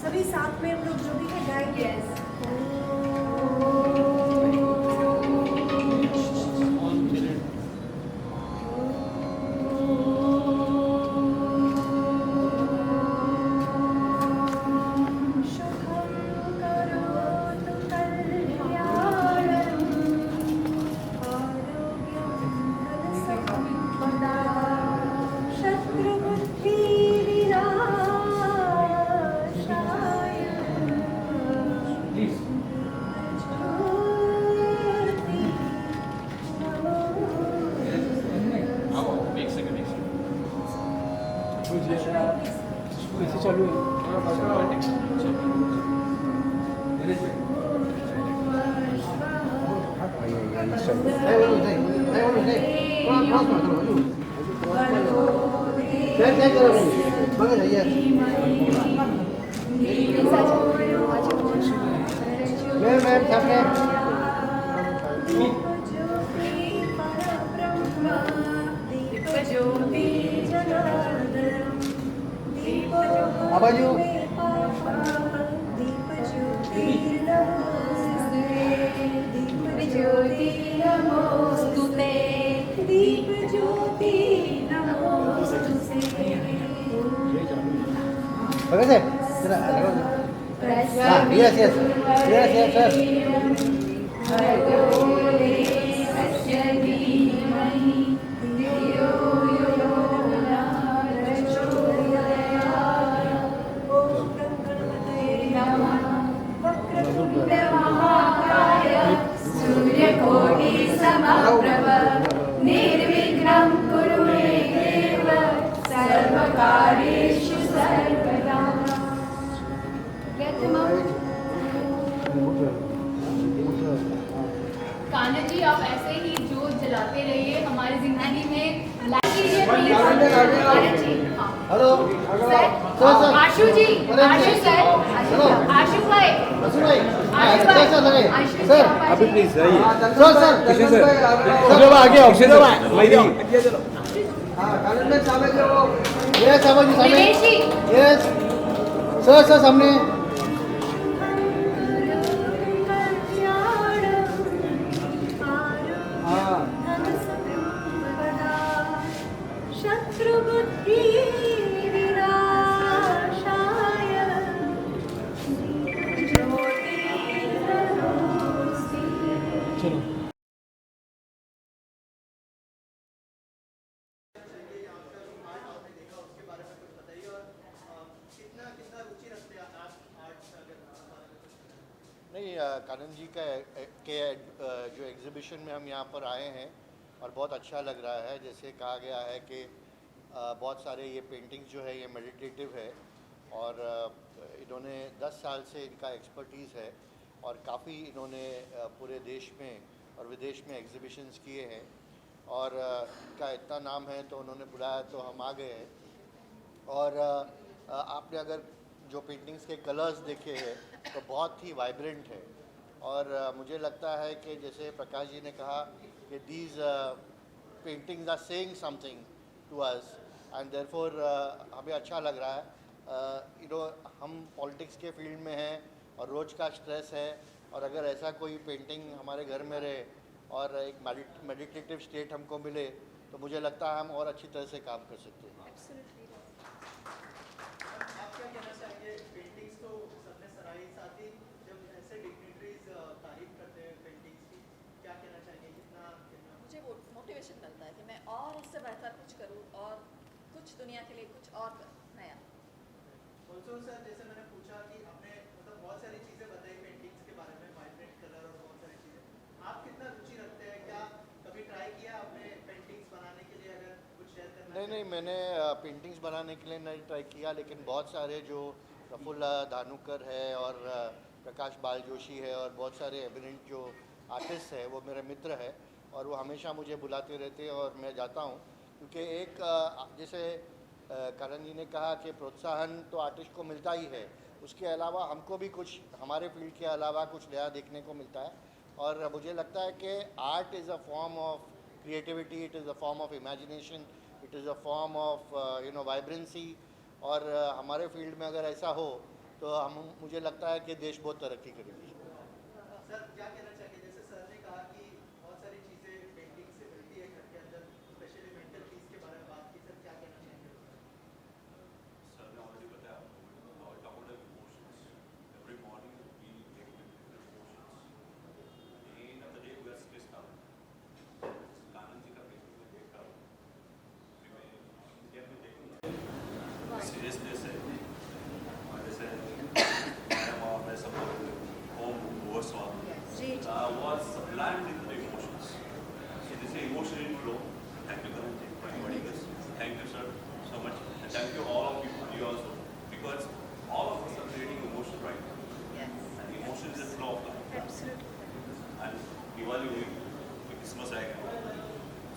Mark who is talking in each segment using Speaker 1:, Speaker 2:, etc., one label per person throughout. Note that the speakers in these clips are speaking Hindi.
Speaker 1: सभी साथ में हम लोग जो भी है गाएंगे।
Speaker 2: कैसे चालू है?
Speaker 1: आबाजू
Speaker 2: Bagus ya? Yes, yes. Yes, yes, sir.
Speaker 3: सूर्यकोटि समप्रभ निर्विघ्नं कुरु मे देव सर्वकार्येषु सर्वदा। कान्हा जी, आप ऐसे ही जोत जलाते रहिए हमारी जिंदगी में।
Speaker 2: हेलो
Speaker 3: आशु जी, आशु सर, आशु भाई,
Speaker 2: सर अभी प्लीज जाइए। सर किशन सर आगे आओ। किशन सर यस सामने
Speaker 3: निलेश जी,
Speaker 2: यस सर सामने।
Speaker 1: शत्रुबुद्धि विनाशाय
Speaker 2: चलो
Speaker 4: नहीं, कानन जी का जो एग्ज़िबिशन में हम यहाँ पर आए हैं और बहुत अच्छा लग रहा है। जैसे कहा गया है कि बहुत सारे ये पेंटिंग्स जो है ये मेडिटेटिव है और इन्होंने 10 साल से इनका एक्सपर्टीज़ है और काफ़ी इन्होंने पूरे देश में और विदेश में एग्जीबिशंस किए हैं और इनका इतना नाम है तो उन्होंने बुलाया तो हम आ गए हैं। और आपने अगर जो पेंटिंग्स के कलर्स देखे हैं तो बहुत ही वाइब्रेंट है और मुझे लगता है कि जैसे प्रकाश जी ने कहा कि these paintings are saying something to us and therefore हमें अच्छा लग रहा है। हम पॉलिटिक्स के फील्ड में हैं और रोज़ का स्ट्रेस है और अगर ऐसा कोई पेंटिंग हमारे घर में रहे और एक मेडिटेटिव स्टेट हमको मिले तो मुझे लगता है हम और अच्छी तरह से काम कर सकते हैं।
Speaker 5: आप क्या कहना चाहेंगे? पेंटिंग्स तो सबने सराही, साथ ही जब ऐसे डिग्निटरीज तारीफ करते हैं पेंटिंग्स की, क्या कहना चाहेंगे? कितना
Speaker 6: मुझे वो मोटिवेशन मिलता है कि मैं और इससे बेहतर कुछ करूं और कुछ दुनिया के लिए कुछ और नया।
Speaker 5: ऑल्सो सर, जैसे मैंने पूछा कि आपने मतलब बहुत सारी चीज़ें बताई पेंटिंग्स के बारे में, वाइब्रेंट कलर और बहुत सारी चीज़ें, आप कितना रुचि रखते हैं? क्या कभी ट्राई किया आपने पेंटिंग्स बनाने के लिए? अगर कुछ शेयर करना
Speaker 4: नहीं, मैंने पेंटिंग्स बनाने के लिए नहीं ट्राई किया, लेकिन बहुत सारे जो प्रफुल्ल धानुकर है और प्रकाश बाल जोशी है और बहुत सारे एमिनेंट जो आर्टिस्ट है वो मेरे मित्र है और वो हमेशा मुझे बुलाते रहते हैं और मैं जाता हूँ। क्योंकि एक जैसे करण जी ने कहा कि प्रोत्साहन तो आर्टिस्ट को मिलता ही है, उसके अलावा हमको भी कुछ हमारे फील्ड के अलावा कुछ नया देखने को मिलता है और मुझे लगता है कि art is a form of creativity, it is a form of imagination, it is a form of vibrancy और हमारे फील्ड में अगर ऐसा हो तो मुझे लगता है कि देश बहुत तरक्की करेगी।
Speaker 5: सर क्या कहना चाहिए? जैसे सर ने कहा कि बहुत सारी चीज़ें पेंटिंग से मिलती है घर के अंदर, स्पेशली मेंटल पीस के बारे में बात की, सर क्या कहना चाहेंगे?
Speaker 7: सर ने ऑलरेडी बताया आपको, our coupled emotions. Every morning we take different emotions. In the day we are stressed out. कानन जी का पेंटिंग में देखा मैं देखूँ सीरियसनेस है और जैसे मैम और मैं सब home verse was sublimed into the emotions. So this is emotional flow. Thank you, Karan ji, for inviting us. Thank you, sir, so much. And thank you all of you also, because all of us are creating emotion right now.
Speaker 6: Yes.
Speaker 7: And emotion is a flow of life.
Speaker 6: Absolutely.
Speaker 7: And Diwali हुई, Christmas आएगा.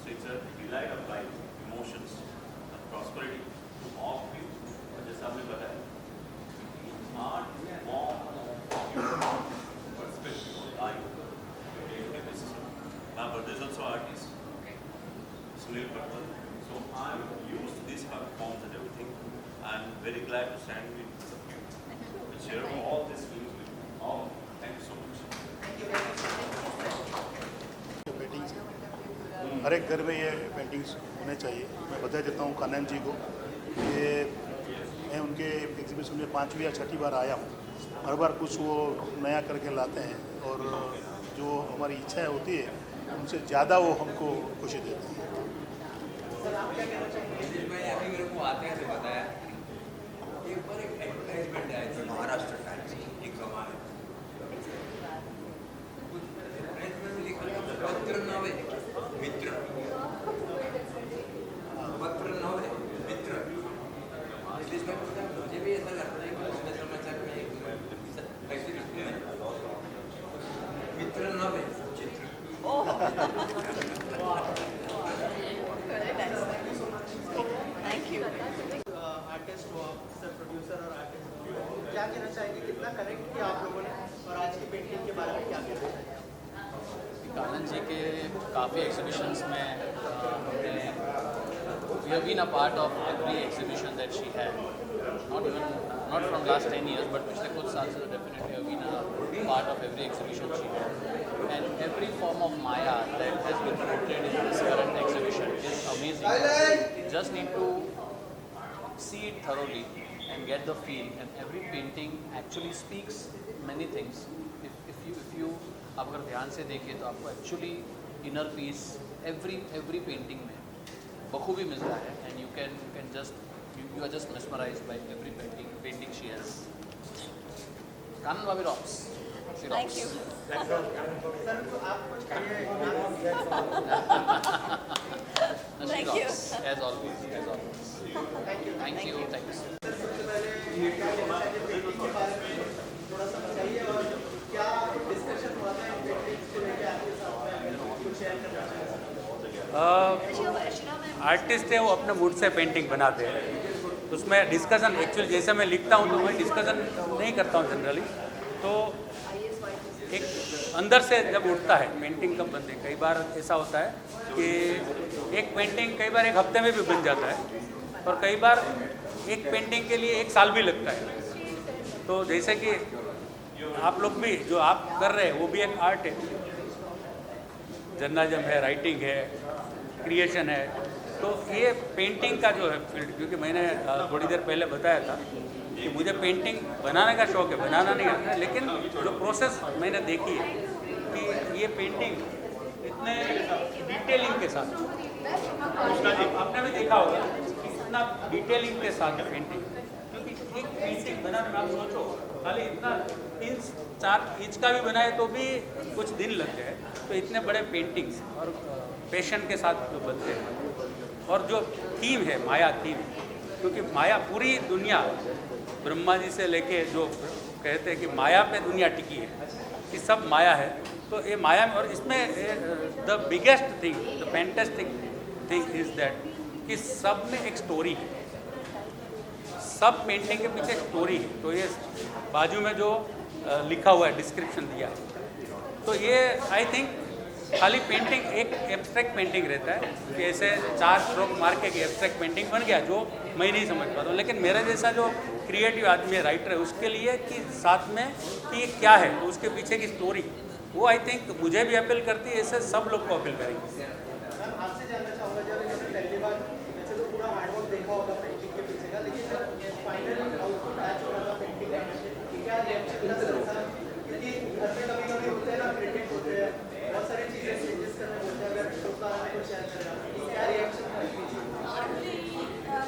Speaker 7: So it's a delight of life, emotions, and prosperity to all of you. और जैसा आपने बताया, art, warm, perspective, life. My brother is also artist, Sunil Patwal. So I'm used to these forms and everything. I'm very glad to stand with you and share all these feelings with you all. Thank you so much.
Speaker 8: Paintings हर एक घर में ये पेंटिंग्स होने चाहिए। मैं बधाई देता हूँ कानन जी को कि मैं उनके एग्जीबिशन में 5वीं या 6ठी बार आया हूँ। हर बार कुछ वो नया करके लाते हैं और जो हमारी इच्छाएं होती है उनसे ज़्यादा वो हमको खुशी देते हैं।
Speaker 9: मैं अभी मेरे को आते हैं बताया एक बार एक एडवर्टाइजमेंट आई थी महाराष्ट्र टाइम्स की, एक कमाल कुछ एडवर्टाइजमेंट में लिखा था पत्र नवे मित्र, पत्र नवे मित्र। इसलिए मुझे भी ऐसा लगता है कि उसमें समाचार में कैसे लिखते हैं मित्र नवे चित्र।
Speaker 6: Very nice. Thank you.
Speaker 5: Artist हो आप, सर प्रोड्यूसर और आर्टिस्ट हो, क्या कहना चाहेंगे? कितना कनेक्ट किया आप लोगों ने और आज की पेंटिंग के बारे में क्या कहना चाहेंगे?
Speaker 10: कानन जी के काफ़ी एग्जीबिशंस में हमने we have been a part of every exhibition that she had, not from last 10 years, but पिछले कुछ साल से definitely have been a part of every exhibition she had, and every form of Maya that has been portrayed in this current exhibition is amazing. You just need to see it thoroughly and get the feel, and every painting actually speaks many things. If you आप अगर ध्यान से देखें तो आपको actually inner peace every painting में बखूबी मिलता है, and you are just mesmerized by every painting she has. Kanan Bhabi rocks. She
Speaker 6: Thank
Speaker 10: rocks.
Speaker 6: you.
Speaker 5: Sir तो आप कुछ कहिए।
Speaker 10: She
Speaker 6: Thank you.
Speaker 10: rocks, as always. Thank you.
Speaker 5: सबसे पहले क्या कहना चाहिए पेंटिंग के बारे में थोड़ा सा बताइए और क्या डिस्कशन हुआ था इन पेंटिंग्स को लेकर आपके साथ में? करना चाहेंगे?
Speaker 11: आर्टिस्ट है वो अपने मूड से पेंटिंग बनाते हैं, उसमें डिस्कशन एक्चुअली जैसे मैं लिखता हूँ तो मैं डिस्कशन नहीं करता हूँ जनरली, तो एक अंदर से जब उठता है पेंटिंग कब बनती है। कई बार ऐसा होता है कि एक पेंटिंग कई बार एक हफ्ते में भी बन जाता है और कई बार एक पेंटिंग के लिए 1 साल भी लगता है। तो जैसे कि आप लोग भी जो आप कर रहे हैं वो भी एक आर्ट है, जर्नलिज्म है, राइटिंग है, क्रिएशन है। तो ये पेंटिंग का जो है फील्ड, क्योंकि मैंने थोड़ी देर पहले बताया था कि मुझे पेंटिंग बनाने का शौक है, बनाना नहीं आता, लेकिन जो प्रोसेस मैंने देखी है कि ये पेंटिंग इतने डिटेलिंग के साथ, आपने भी देखा होगा कि इतना डिटेलिंग के साथ पेंटिंग, क्योंकि एक पेंटिंग बनाने में आप सोचो खाली इतना 3-4 इंच का भी बनाए तो भी कुछ दिन लग जाए, तो इतने बड़े पेंटिंग्स और पैशन के साथ जो बनते हैं। और जो थीम है माया थीम, क्योंकि माया पूरी दुनिया ब्रह्मा जी से लेके जो कहते हैं कि माया पे दुनिया टिकी है, कि सब माया है। तो ये माया में, और इसमें the biggest thing, the fantastic thing is that कि सब में एक स्टोरी है, सब पेंटिंग के पीछे एक स्टोरी है। तो ये बाजू में जो लिखा हुआ है, डिस्क्रिप्शन दिया है, तो ये आई थिंक खाली पेंटिंग एक एब्स्ट्रैक्ट पेंटिंग रहता है कि ऐसे 4 स्ट्रोक मार के एब्स्ट्रैक्ट पेंटिंग बन गया, जो मैं नहीं समझ पाता हूँ। लेकिन मेरे जैसा जो क्रिएटिव आदमी है, राइटर है, उसके लिए कि साथ में कि क्या है तो उसके पीछे की स्टोरी, वो आई थिंक मुझे भी अपील करती है, ऐसे सब लोग को अपील करेंगे।
Speaker 5: मैम आपसे जानना चाहूँगा, जब मैंने पहली बार वैसे तो पूरा हार्डवर्क देखा होगा पेंटिंग के पीछे का, लेकिन जब फाइनल आउटपुट आ चुका था पेंटिंग का, क्या रिएक्शन था सर? क्योंकि घर में कभी कभी होते हैं ना, क्रिटिक होते हैं, बहुत सारी चीज़ें चेंजेस करने होते हैं, अगर उसका हमें कुछ शेयर करें, क्या रिएक्शन था?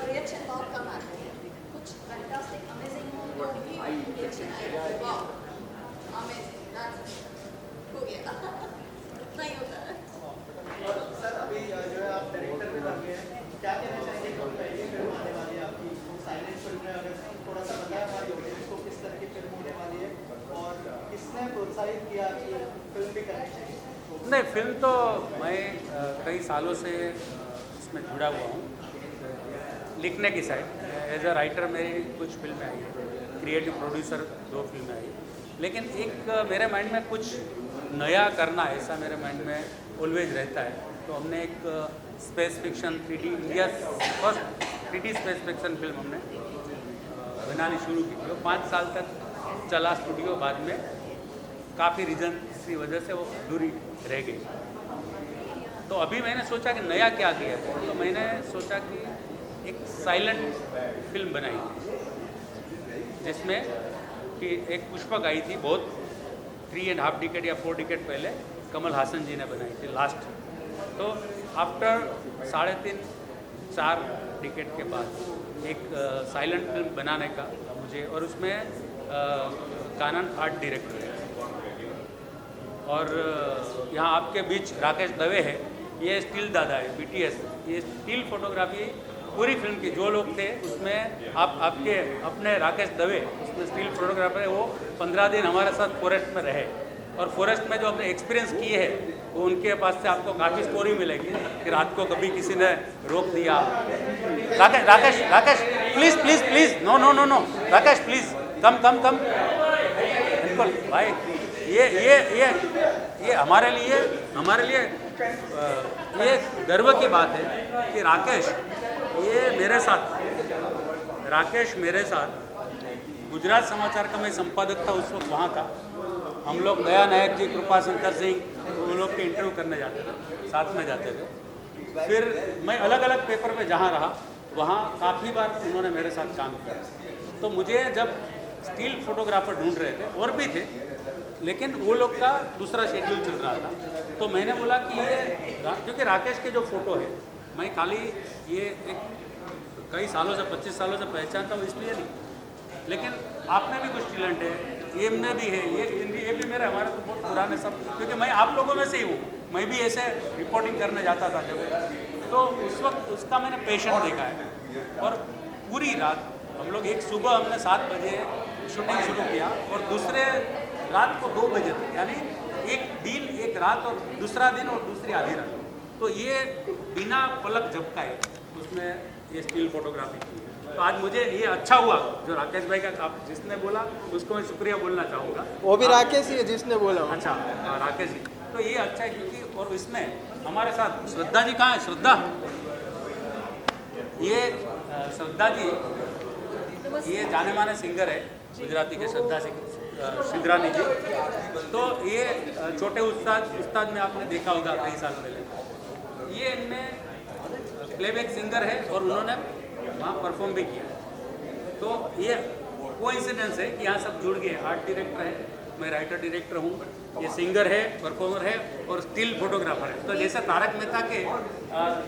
Speaker 6: रिएक्शन बहुत कम आते हैं, कुछ फैंटास्टिक अमेजिंग हो तो भी रिएक्शन आएगा, वाह अमेजिंग, हो गया इतना ही होता है।
Speaker 5: और सर अभी जो है आप डायरेक्टर भी बन गए हैं, क्या कहना चाहेंगे? कौन पहली फिल्म आने वाली है आपकी? साइलेंट फिल्म है, अगर थोड़ा सा बताया हमारी ऑडियंस को किस तरह की फिल्म होने वाली है और किसने प्रोत्साहित किया कि फिल्म भी करनी चाहिए?
Speaker 11: नहीं, फिल्म तो मैं कई सालों से इसमें जुड़ा हुआ हूँ, लिखने की साइड। एज अ राइटर मेरी कुछ फिल्में आई, क्रिएटिव प्रोड्यूसर 2 फिल्में आई, लेकिन एक मेरे माइंड में कुछ नया करना, ऐसा मेरे माइंड में ऑलवेज रहता है। तो हमने एक space fiction 3D, India first 3D space fiction film हमने बनानी शुरू की थी। 5 साल तक चला स्टूडियो, बाद में काफ़ी रीज़न की वजह से वो अधूरी रह गई। तो अभी मैंने सोचा कि नया क्या किया है, तो मैंने सोचा कि एक साइलेंट फिल्म बनाई जिसमें कि एक पुष्पक आई थी बहुत 3.5 डिकेड या 4 डिकेड पहले, कमल हासन जी ने बनाई थी लास्ट। तो आफ्टर 3.5-4 डिकेड के बाद एक साइलेंट फिल्म बनाने का मुझे, और उसमें कानन आर्ट डायरेक्टर है, और यहाँ आपके बीच राकेश दवे है, ये स्टिल दादा है, BTS। ये स्टिल फोटोग्राफी पूरी फिल्म की जो लोग थे उसमें आपके अपने राकेश दवे उसमें स्टिल फोटोग्राफर है, वो 15 दिन हमारे साथ फॉरेस्ट में रहे, और फॉरेस्ट में जो अपने एक्सपीरियंस किए हैं वो उनके पास से आपको काफ़ी स्टोरी मिलेगी कि रात को कभी किसी ने रोक दिया। Rakesh please please please, no no no no, Rakesh please come बिल्कुल भाई, ये हमारे लिए ये गर्व की बात है कि राकेश मेरे साथ गुजरात समाचार का मैं संपादक था उस वक्त, वहाँ था। हम लोग दया नायक जी, कृपा शंकर सिंह, वो लोग के इंटरव्यू करने जाते थे, साथ में जाते थे। फिर मैं अलग अलग पेपर में जहाँ रहा वहाँ काफ़ी बार उन्होंने मेरे साथ काम किया। तो मुझे जब स्टिल फोटोग्राफर ढूंढ रहे थे, और भी थे, लेकिन वो लोग का दूसरा शेड्यूल चल रहा था, तो मैंने बोला कि ये क्योंकि राकेश के जो फ़ोटो है, मैं खाली ये एक कई सालों से 25 सालों से पहचानता हूँ इसलिए नहीं, लेकिन आप में भी कुछ टैलेंट है, ये में भी है, ये भी मेरे हमारे तो बहुत पुराने सब, क्योंकि मैं आप लोगों में से ही हूँ। मैं भी ऐसे रिपोर्टिंग करने जाता था जब, तो उस वक्त उसका मैंने पेशेंस देखा है। और पूरी रात हम लोग, एक सुबह हमने 7 बजे शूटिंग शुरू किया और दूसरे रात को 2 बजे तक, यानी एक दिन एक रात और दूसरा दिन और दूसरी आधी रात, तो ये बिना पलक झपकाए उसमें ये स्टिल फोटोग्राफी की है। तो आज मुझे ये अच्छा हुआ जो राकेश भाई का आप जिसने बोला उसको मैं शुक्रिया बोलना चाहूँगा।
Speaker 2: वो भी राकेश ही है जिसने बोला।
Speaker 11: अच्छा राकेश जी, तो ये अच्छा है क्योंकि और इसमें हमारे साथ श्रद्धा जी कहाँ है? श्रद्धा, ये श्रद्धा जी ये जाने माने सिंगर है गुजराती के, श्रद्धा सिंगरानी जी। तो ये छोटे उस्ताद में आपने देखा होगा कई साल पहले, ये इनमें प्लेबैक सिंगर है और उन्होंने वहाँ परफॉर्म भी किया। तो ये कोइंसिडेंस है कि यहाँ सब जुड़ गए। आर्ट डायरेक्टर है, मैं राइटर डायरेक्टर हूँ, ये सिंगर है, परफॉर्मर है और स्टिल फोटोग्राफर है। तो जैसे तारक मेहता के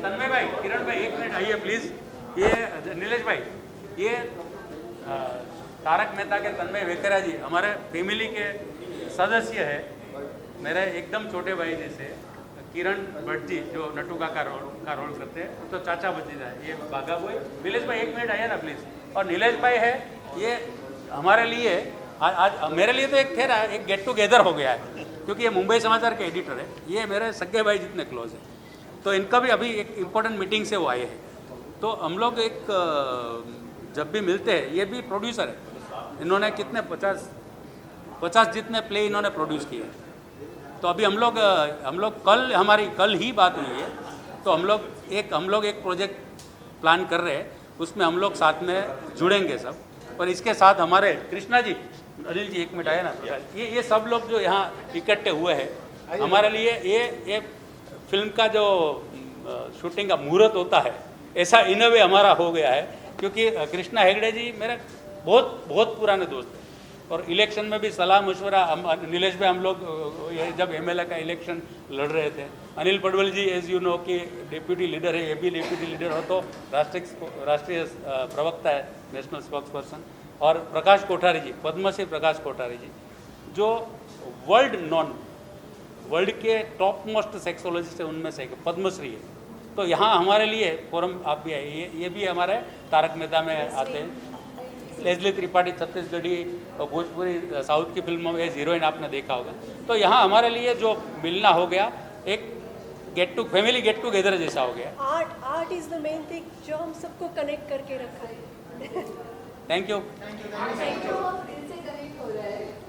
Speaker 11: तन्मय भाई, किरण भाई एक मिनट आइए प्लीज़। ये नीलेश भाई, ये तारक मेहता के तन्मय वेकरा जी हमारे फैमिली के सदस्य है, मेरे एकदम छोटे भाई जैसे। किरण भट्ट जी जो नटू का रोल करते हैं, तो चाचा भतीजा है। ये बाघा भाई, नीलेश भाई एक मिनट आइए ना प्लीज़। और नीलेश भाई है, ये हमारे लिए आज मेरे लिए तो एक गेट टुगेदर हो गया है क्योंकि ये मुंबई समाचार के एडिटर है। ये मेरे सगे भाई जितने क्लोज हैं, तो इनका भी अभी एक इम्पोर्टेंट मीटिंग से वो आए हैं। तो हम लोग एक जब भी मिलते हैं, ये भी प्रोड्यूसर है, इन्होंने कितने 50 जितने प्ले इन्होंने प्रोड्यूस किए। तो अभी हम लोग कल ही बात हुई है, तो हम लोग एक प्रोजेक्ट प्लान कर रहे हैं, उसमें हम लोग साथ में जुड़ेंगे सब। और इसके साथ हमारे कृष्णा जी, अनिल जी एक मिनट आए ना, ये सब लोग जो यहाँ इकट्ठे हुए हैं हमारे लिए, ये फिल्म का जो शूटिंग का मुहूर्त होता है ऐसा इन अ वे हमारा हो गया है। क्योंकि कृष्णा हेगड़े जी मेरे बहुत पुराने दोस्त हैं और इलेक्शन में भी सलाह मशवरा नीलेश भाई हम लोग जब एमएलए का इलेक्शन लड़ रहे थे, अनिल पडवल जी एज यू नो कि डिप्यूटी लीडर है, ये भी डिप्यूटी लीडर हो तो राष्ट्रीय प्रवक्ता है, नेशनल स्पोक्स पर्सन। और प्रकाश कोठारी जी, पद्मश्री प्रकाश कोठारी जी जो वर्ल्ड के टॉप मोस्ट सेक्सोलॉजिस्ट है, उनमें से एक पद्मश्री है। तो यहाँ हमारे लिए फोरम आप भी आइए, ये भी हमारे तारक मेहता में आते हैं। लेस्ली त्रिपाठी छत्तीसगढ़ी और भोजपुरी साउथ की फिल्मों में एज हीरोइन आपने देखा होगा। तो यहाँ हमारे लिए जो मिलना हो गया, एक फैमिली गेट टुगेदर जैसा हो गया।
Speaker 1: Art is the main thing जो हम सबको कनेक्ट करके रखा है।
Speaker 11: Thank you.
Speaker 3: दिल से कनेक्ट हो रहा है।